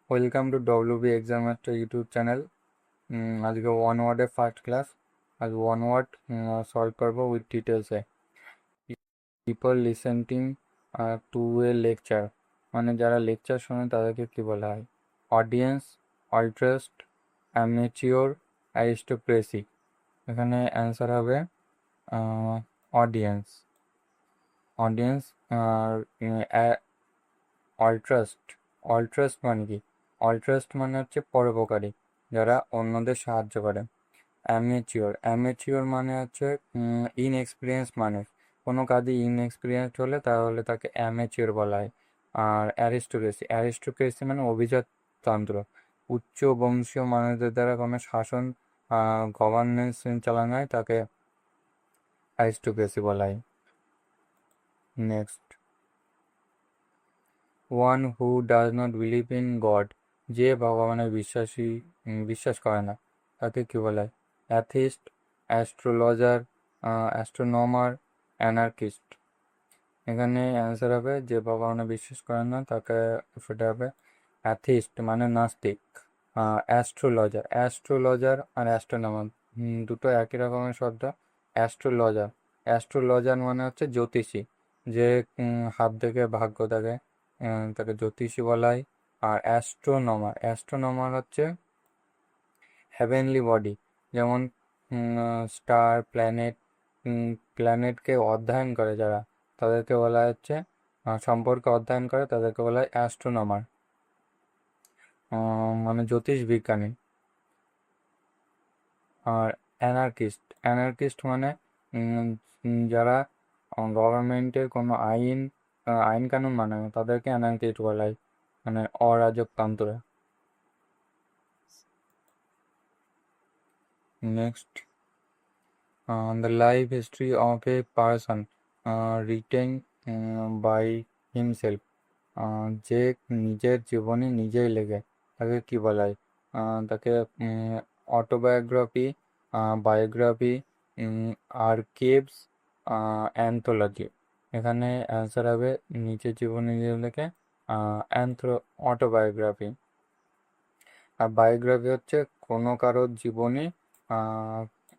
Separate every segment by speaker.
Speaker 1: Welcome to WB exam master YouTube channel. আজকে one ওয়ার্ডের first class. আজ one word solve করবো with ডিটেলসে। People listening to a lecture, মানে যারা লেকচার শোনে তাদেরকে কী বলা হয়? Audience, altruist, amateur, aristocracy. এখানে অ্যান্সার হবে অডিয়েন্স। অডিয়েন্স আর অল্ট্রাস্ট। অল্ট্রাস্ট মানে কি? অল্ট্রাস্ট মানে হচ্ছে পরোপকারী, যারা অন্যদের সাহায্য করে। অ্যামেচিওর, অ্যামেচিওর মানে হচ্ছে ইনএক্সপিরিয়েন্স মানুষ। কোনো কাজে ইনএক্সপিরিয়েন্সড হলে তাহলে তাকে অ্যামেচিওর বলা হয়। আর অ্যারিস্টোক্রেসি, অ্যারিস্টোক্রেসি মানে অভিজাততন্ত্র। উচ্চ বংশীয় মানুষদের দ্বারা কোনো শাসন গভর্নেন্স চালানো হয়, তাকে অ্যারিস্টোক্রেসি বলা হয়। Next, one who does not believe in god, যে ভগবানের বিশ্বাস করে না, তাকে কি বলা হয়? Atheist, astrologer, astronomer, anarchist. এখানে অ্যান্সার হবে যে ভগবানে বিশ্বাস করেন না, তাকে সেটা হবে অ্যাথিস্ট মানে নাস্তিক। অ্যাস্ট্রোলজার, অ্যাস্ট্রোলজার আর অ্যাস্ট্রোনমার দুটো একই রকমের শব্দ। অ্যাস্ট্রোলজার, অ্যাস্ট্রোলজার মানে হচ্ছে জ্যোতিষী, যে হাত দেখে ভাগ্য দেখে, তাকে জ্যোতিষী বলা হয়। আর অ্যাস্ট্রোনমার, অ্যাস্ট্রোনমার হচ্ছে হেভেনলি বডি, যেমন স্টার, প্ল্যানেট, প্ল্যানেটকে অধ্যয়ন করে যারা, তাদেরকে বলা হচ্ছে সম্পর্কে অধ্যয়ন করে, তাদেরকে বলা হয় অ্যাস্ট্রোনমার, মানে জ্যোতিষ বিজ্ঞানী। আর অ্যানার্কিস্ট, অ্যানার্কিস্ট মানে যারা গভর্নমেন্টের কোনো আইন কানুন মানে না, তাদেরকে অ্যানার্কিস্ট বলা হয়, মানে অরাজকতন্ত্র। Next, the life history of a person written by himself, যে নিজের জীবনী নিজেই লেখে, তাকে কি বলা হয়? তাকে অটোবায়োগ্রাফি, বায়োগ্রাফি, আর্কাইভস, অ্যান্থোলজি। এখানে অ্যান্সার হবে নিজের জীবনী নিজে লেখে, অটোবায়োগ্রাফি। আর বায়োগ্রাফি হচ্ছে কোনো কারোর জীবনী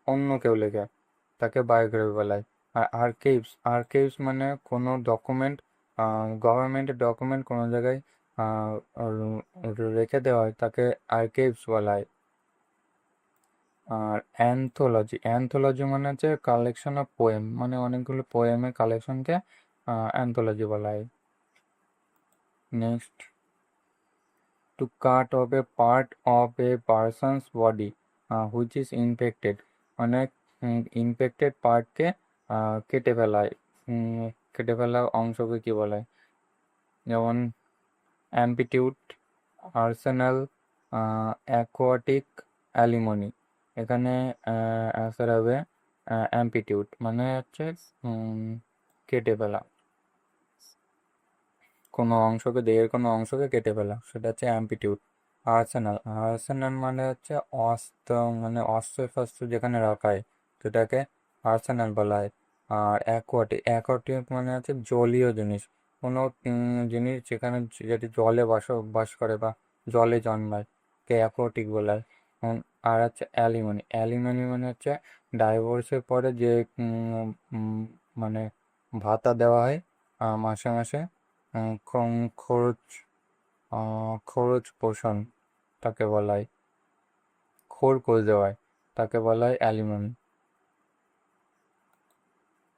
Speaker 1: অন্য কেউ লেখে, তাকে বায়োগ্রাফি বলা হয়। আর আর্কাইভস, আর্কাইভস মানে কোনো ডকুমেন্ট, গভর্নমেন্টের ডকুমেন্ট কোনো জায়গায় রেখে দেওয়া হয়, তাকে আর্কাইভস বলা হয়। আর অ্যান্থোলজি, অ্যান্থোলজি মানে হচ্ছে কালেকশন অফ পোয়েম, মানে অনেকগুলো পোয়েমের কালেকশনকে অ্যান্থোলজি বলা হয়। Next, to cut off a part of a person's body which is infected, মানে ইনফেক্টেড পার্টকে কেটে ফেলা হয়। কেটে ফেলা অংশকে কি বলা হয়? যেমন অ্যাম্পিটিউট, আর্সেনাল, অ্যাকোয়াটিক, অ্যালিমনি। এখানে অ্যান্সার হবে অ্যাম্পিটিউট, মানে হচ্ছে কেটে ফেলা কোনো অংশকে, দেহের কোনো অংশকে কেটে ফেলা, সেটা হচ্ছে অ্যাম্পিটিউট। আর্সেনাল, আর্সেনাল মানে হচ্ছে অস্ত্র, মানে অস্ত্র শস্ত্র যেখানে রাখা হয়, সেটাকে আর্সেনাল বলা হয়। আর অ্যাকোয়াটিক, অ্যাকোয়াটিক মানে হচ্ছে জলীয় জিনিস, কোনো জিনিস যেখানে, যেটি জলে বাস করে বা জলে জন্মায়, কে অ্যাকোয়াটিক বলা হয়। আর হচ্ছে অ্যালিমনি, অ্যালিমনি মানে হচ্ছে ডাইভোর্সের পরে যে মানে ভাতা দেওয়া হয় মাসে মাসে, খরচ, খরচ পোষণ, তাকে বলা হয় খোর দেওয়ায়, তাকে বলা হয় alimony.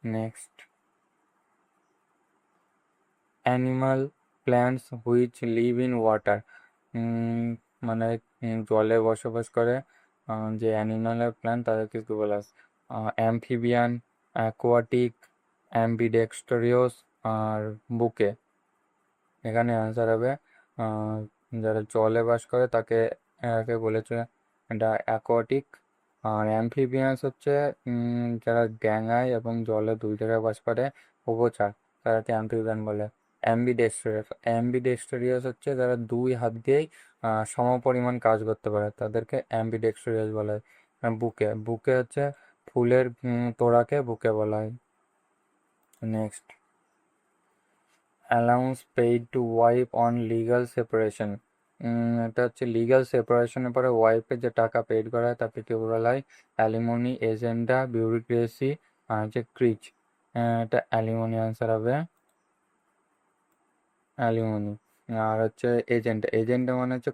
Speaker 1: Next, animal plants which live in water, মানে জলে বসবাস করে যে অ্যানিমাল আর প্ল্যান্ট, তাদেরকে কি বলা হয়? অ্যাম্ফিবিয়ান, অ্যাকোয়াটিক, অ্যাম্বিডেক্সটেরিয়াস, আর বুকে। এখানে অ্যান্সার হবে যারা জলে বাস করে তাকে একে বলেছে এটা অ্যাকোয়াটিক। আর অ্যাম্ফিবিয়ান্স হচ্ছে যারা ড্যাঙায় এবং জলে দুই জায়গায় বাস করে, উভচর, তাদেরকে অ্যাম্ফিবিয়ান বলে। অ্যাম্বিডেক্সটেরিয়াস, অ্যাম্বিডেক্সটেরিয়াস হচ্ছে যারা দুই হাত দিয়েই সমপরিমাণ কাজ করতে পারে, তাদেরকে অ্যাম্বিডেক্সটেরিয়াস বলা হয়। বুকে, বুকে হচ্ছে ফুলের তোড়াকে বুকে বলা হয়। Next, allowance paid to wife on legal separation, এটা হচ্ছে লিগ্যাল সেপারেশনের পরে ওয়াইফকে যে টাকা পেড করা হয় তাকে কি বলা হয়? অ্যালিমনি, এজেন্ডা, বিউরোক্রেসি আর হচ্ছে ক্রিচ। এটা অ্যালিমনি আনসার হবে, অ্যালিমনি। আর হচ্ছে এজেন্ডা, এজেন্ডা মানে হচ্ছে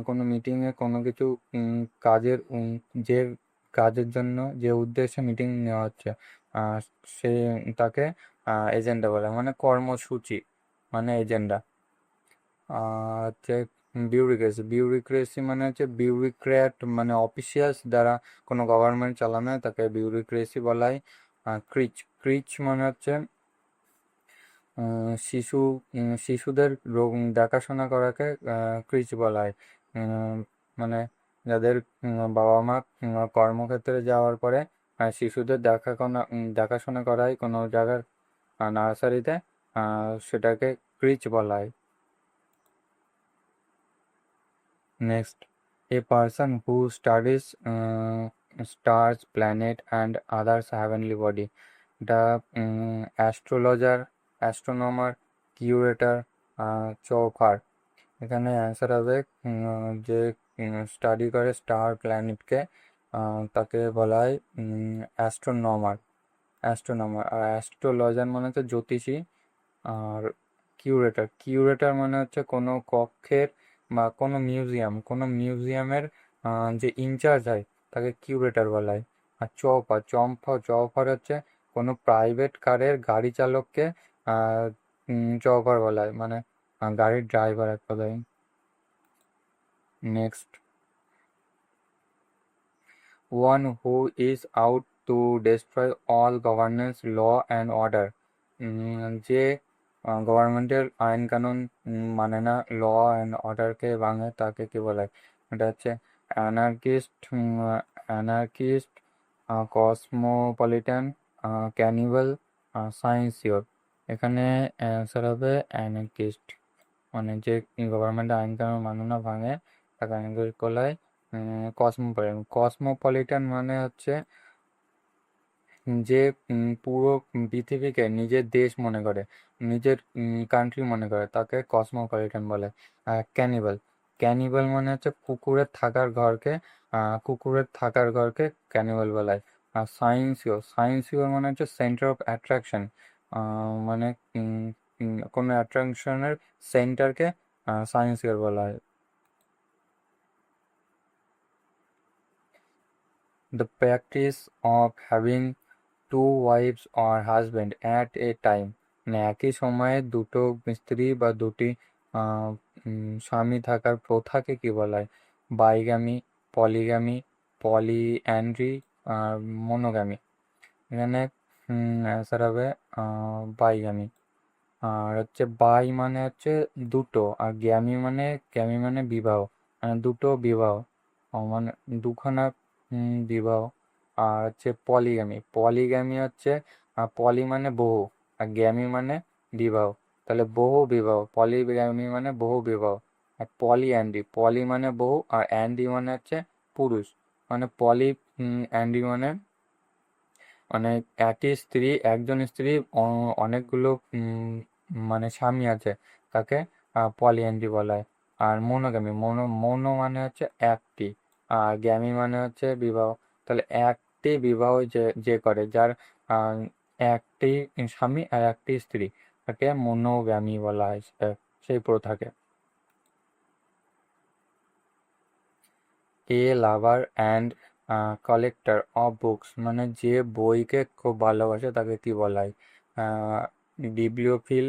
Speaker 1: কোনো মিটিংয়ে কোনো কিছু কাজের যে কাজের জন্য যে উদ্দেশ্যে মিটিং নেওয়া হচ্ছে আহ, সে তাকে এজেন্ডা বলে, মানে কর্মসূচি মানে এজেন্ডা। হচ্ছে বিউরোক্রেসি, বিউরোক্রেসি মানে হচ্ছে বিউরোক্র্যাট মানে অফিসিয়ালস দ্বারা কোনো গভর্নমেন্ট চালানো হয় তাকে বিউরোক্রেসি বলা হয়। ক্রিচ, ক্রিচ মানে হচ্ছে শিশু শিশুদের দেখাশোনা করাকে ক্রিচ বলা হয়। উম, মানে যাদের বাবা মা কর্মক্ষেত্রে যাওয়ার পরে শিশুদের দেখাশোনা করা হয় কোনো জায়গার নার্সারিতে, সেটাকে ক্রিচ বলা হয়। Next, a person who studies stars, planet, and others heavenly body. The astrologer, astronomer, curator, চৌখার। এখানে অ্যান্সার হবে যে স্টাডি করে স্টার প্ল্যানেটকে তাকে বলা হয় অ্যাস্ট্রোনমার। অ্যাস্ট্রোনমার আর অ্যাস্ট্রোলজার মানে হচ্ছে জ্যোতিষী। আর কিউরেটর, কিউরেটর মানে হচ্ছে কোনো কক্ষের বা কোনো মিউজিয়ামের যে ইনচার্জ হয় তাকে কিউরেটর বলা হয়। আর চৌফার হচ্ছে কোনো প্রাইভেট কারের গাড়ি চালককে চৌফার বলা হয়, মানে গাড়ির ড্রাইভার এক কথায়। Next, one who is out to destroy all governance, law and order. যে গভর্নমেন্টের আইন কানুন মানে না, ল অ্যান্ড অর্ডারকে ভাঙে তাকে কি বলে? এটা হচ্ছে অ্যানার্কিস্ট, অ্যানার্কিস্ট, কসমোপলিটান, ক্যানিবাল, সায়েন্সিওর। এখানে অ্যান্সার হবে অ্যানার্কিস্ট, মানে যে গভর্নমেন্ট আইন কানুন মানে না ভাঙে তাকে অ্যানার্কিস্ট বলা হয়। কসমোপলিটান, কসমোপলিটান মানে হচ্ছে যে পুরো পৃথিবীকে নিজের দেশ মনে করে, নিজের কান্ট্রি মনে করে তাকে কসমোপলিটান বলে। আর ক্যানিবাল, ক্যানিবাল মানে হচ্ছে কুকুরের থাকার ঘরকে ক্যানিবাল বলা হয়। আর সায়েন্সিও মানে হচ্ছে সেন্টার অফ অ্যাট্রাকশন, মানে কোনো অ্যাট্রাকশনের সেন্টারকে সায়েন্সিওর বলা হয়। The practice of having two wives or husband at a time, মানে একই সময়ে দুটো স্ত্রী বা দুটি স্বামী থাকার প্রথাকে কি বলা হয়? বাইগামি, পলিগামি, পলিঅ্যান্ড্রি আর মনোগামি। এখানে অ্যান্সার হবে বাইগামি। আর হচ্ছে বাই মানে হচ্ছে দুটো, আর গ্যামি মানে বিবাহ, মানে দুটো বিবাহ, মানে দুখানা বিবাহ। আর হচ্ছে পলিগ্যামি, পলিগ্যামি হচ্ছে পলি মানে বহু আর গ্যামি মানে বিবাহ, তাহলে বহু বিবাহ, পলিগ্যামি মানে বহু বিবাহ। আর পলিঅ্যান্ডি, পলি মানে বহু আর অ্যান্ডি মানে হচ্ছে পুরুষ, মানে অ্যান্ডি মানে একজন স্ত্রী অনেকগুলো মানে স্বামী আছে তাকে পলিঅ্যান্ড্রি বলা হয়। আর মোনো মানে হচ্ছে একটি, আর গ্যামি মানে হচ্ছে বিবাহ, তাহলে একটি বিবাহ যে যে করে যার আহ, একটি স্বামী আর একটি স্ত্রী তাকে মনোগ্যামি বলা হয়, সেই প্রথাকে। A lover and collector of books, মানে যে বইকে খুব ভালোবাসে তাকে কি বলা হয়? বিব্লিওফিল,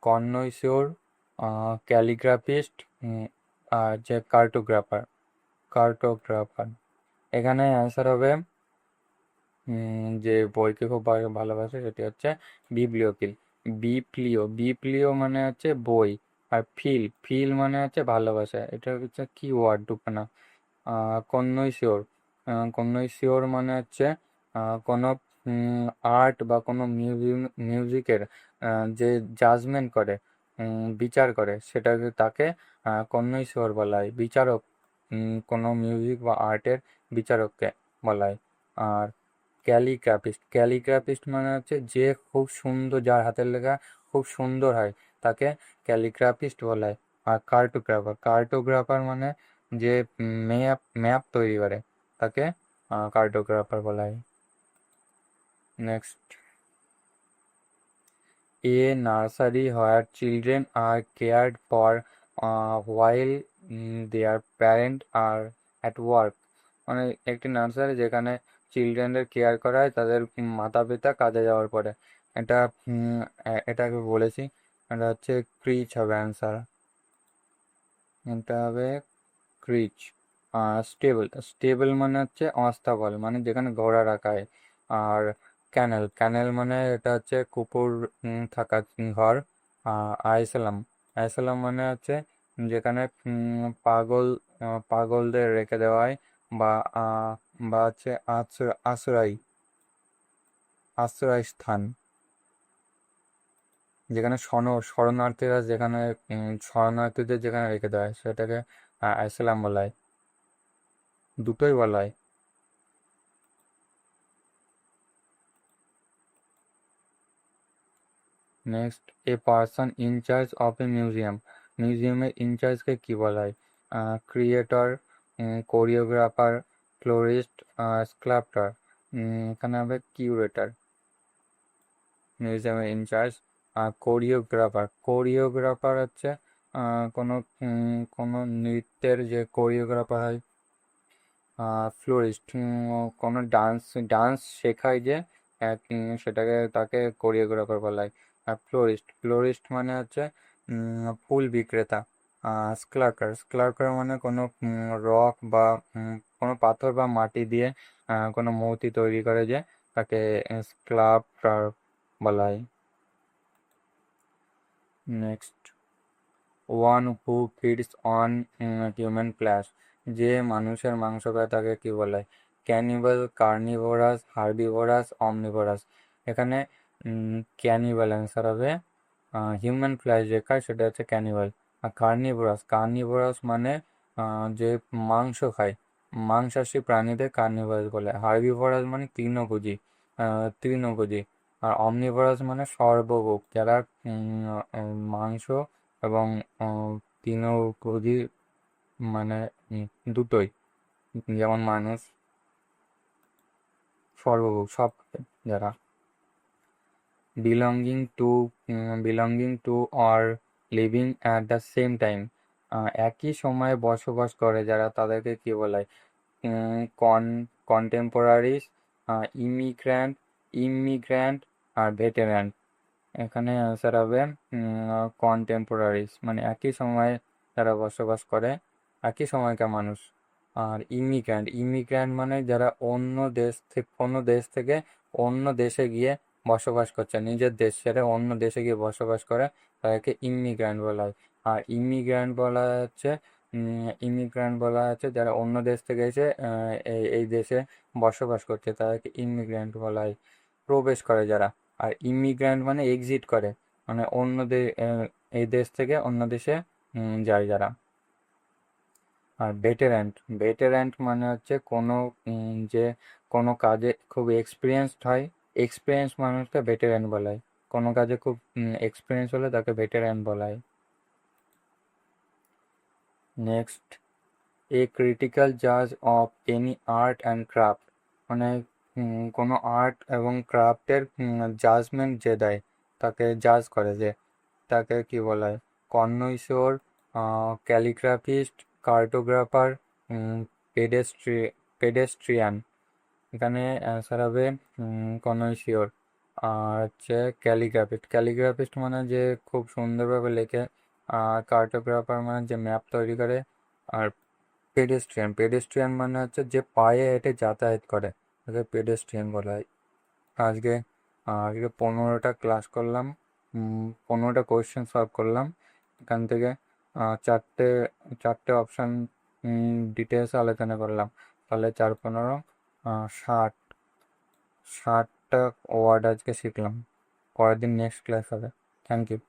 Speaker 1: কর্নইসোর, ক্যালিগ্রাফিস্ট, আর যে কার্টোগ্রাফার। এখানে অ্যান্সার হবে যে বইকে খুব ভালোবাসে সেটি হচ্ছে বিব্লিওফিল। বিপ্লিও মানে হচ্ছে বই, আর ফিল মানে হচ্ছে ভালোবাসা, এটা হচ্ছে কি ওয়ার্ড দুখানা। কন্নৈশিওর, কন্নৈশিওর মানে হচ্ছে কোনো আর্ট বা কোনো মিউজিকের যে জাজমেন্ট করে, বিচার করে, সেটাকে তাকে কন্নৈশিওর বলা হয়, বিচারক। কোনো মিউজিক বা আর্টের বিচারককে বলা হয়। আর ক্যালিগ্রাফিস্ট মানে হচ্ছে যে খুব সুন্দর, যার হাতের লেখা খুব সুন্দর হয় তাকে ক্যালিগ্রাফিস্ট বলা হয়। আর কার্টোগ্রাফার মানে যে ম্যাপ ম্যাপ তৈরি করে তাকে কার্টোগ্রাফার বলা হয়। Next, a nursery where children are cared for while their parent are at work, মানে একটি নার্সারি যেখানে চিলড্রেনদের কেয়ার করা হয় তাদের মাতা পিতা কাজে যাওয়ার পরে। এটা এটাকে বলেছি, এটা হচ্ছে ক্রিচ হবে অ্যান্সার, এটা হবে ক্রিচ। আর স্টেবল, স্টেবল মানে হচ্ছে অস্থাবল, মানে যেখানে ঘোড়া রাখা হয়। আর ক্যানেল, ক্যানেল মানে এটা হচ্ছে কুকুর থাকা ঘর। আইসালাম, আইসালাম মানে হচ্ছে যেখানে পাগলদের রেখে দেওয়া হয়, বা বা হচ্ছে আশ্রয়, আশ্রয় স্থান, যেখানে শরণার্থীরা যেখানে শরণার্থীদের যেখানে রেখে দেওয়া হয় সেটাকে আইসালাম বলা হয়, দুটোই বলা হয়। Next, a person in charge of a museum, মিউজিয়ামের ইনচার্জকে কি বলা হয়? Creator, choreographer, florist, sculptor. এখানে হবে কিউরেটর, মিউজিয়ামের ইনচার্জ। আর কোরিওগ্রাফার, কোরিওগ্রাফার হচ্ছে কোনো কোনো নৃত্যের যে কোরিওগ্রাফার হয়। ফ্লোরিস্ট, কোনো ডান্স ডান্স শেখায় যে সেটাকে তাকে কোরিওগ্রাফার বলা হয়। আর ফ্লোরিস্ট, ফ্লোরিস্ট মানে হচ্ছে ফুল বিক্রেতা। স্ক্লার্কার, স্ক্লার্কার মানে কোনো রক বা কোনো পাথর বা মাটি দিয়ে কোনো মূর্তি তৈরি করে যে তাকে স্কাল্পটর বলা হয়। Next, one who feeds on human flash, যে মানুষের মাংস খায় তাকে কি বলে? Cannibal, carnivorous, herbivorous, omnivorous. এখানে ক্যানিবাল অ্যান্সার হবে। হিউম্যান ফ্ল্যাশ যে খায় সেটা হচ্ছে ক্যানিবাল। আর কার্নিভোরাস, কার্নিভোরাস মানে যে মাংস খায়, মাংসাশী প্রাণীদের কার্নিভোরাস বলে। হার্বিভোরাস মানে তৃণভোজী, তৃণভোজী। আর অমনিভোরাস মানে সর্বভোগ, যারা মাংস এবং তৃণভোজী, মানে দুটোই, যেমন মানুষ সর্বভোগ সব খায় যারা। Belonging to or leaving at the same time, একই সময়ে বসবাস করে যারা তাদেরকে কি বলে? কন কন্টেম্পোরারিস, ইমিগ্র্যান্ট, ইমিগ্র্যান্ট আর ভেটেরান। এখানে অ্যান্সার হবে কন্টেম্পোরারিস, মানে একই সময়ে যারা বসবাস করে, একই সময়কার মানুষ। আর ইমিগ্র্যান্ট, ইমিগ্র্যান্ট মানে যারা অন্য দেশ থেকে অন্য দেশে গিয়ে বসবাস করছে, নিজের দেশ ছেড়ে অন্য দেশে গিয়ে বসবাস করে, তাদেরকে ইমিগ্র্যান্ট বলা হয়। আর ইমিগ্র্যান্ট বলা হচ্ছে যারা অন্য দেশ থেকে এসে এই দেশে বসবাস করছে তাদেরকে ইমিগ্র্যান্ট বলা হয়, প্রবেশ করে যারা। আর ইমিগ্র্যান্ট মানে এক্সিট করে, মানে এই দেশ থেকে অন্য দেশে যায় যারা। আর ভেটেরান্ট, ভেটেরান্ট মানে হচ্ছে কোনো যে কোনো কাজে খুব এক্সপিরিয়েন্সড হয়, এক্সপিরিয়েন্স মানুষকে ভেটেরান বলা হয়, কোনো কাজে খুব এক্সপিরিয়েন্স হলে তাকে ভেটেরান বলা হয়। নেক্সট, এ ক্রিটিক্যাল জাজ of any art and craft, মানে কোনো আর্ট এবং ক্রাফটের জাজমেন্ট যে দেয়, তাকে জাজ করে যে, তাকে কি বলা হয়? কননইসোর, ক্যালিগ্রাফিস্ট, কার্টোগ্রাফার, পেডেস্ট্রিয়ান। এখানে অ্যান্সার হবে কননইসিওর। আর হচ্ছে ক্যালিগ্রাফিস্ট, ক্যালিগ্রাফিস্ট মানে যে খুব সুন্দরভাবে লেখে। আর কার্টোগ্রাফার মানে যে ম্যাপ তৈরি করে। আর পেডেস্ট্রিয়ান, পেডেস্ট্রিয়ান মানে হচ্ছে যে পায়ে হেঁটে যাতায়াত করে, তাকে পেডেস্ট্রিয়ান বলা হয়। আজকে আজকে 15টা ক্লাস করলাম, 15টা কোয়েশ্চেন সলভ করলাম। এখান থেকে চারটে চারটে অপশান ডিটেলস আলোচনা করলাম। তাহলে 4 × 15 60, 60টা ওয়ার্ড আজকে শিখলাম। পরের দিন নেক্সট ক্লাস হবে। Thank you.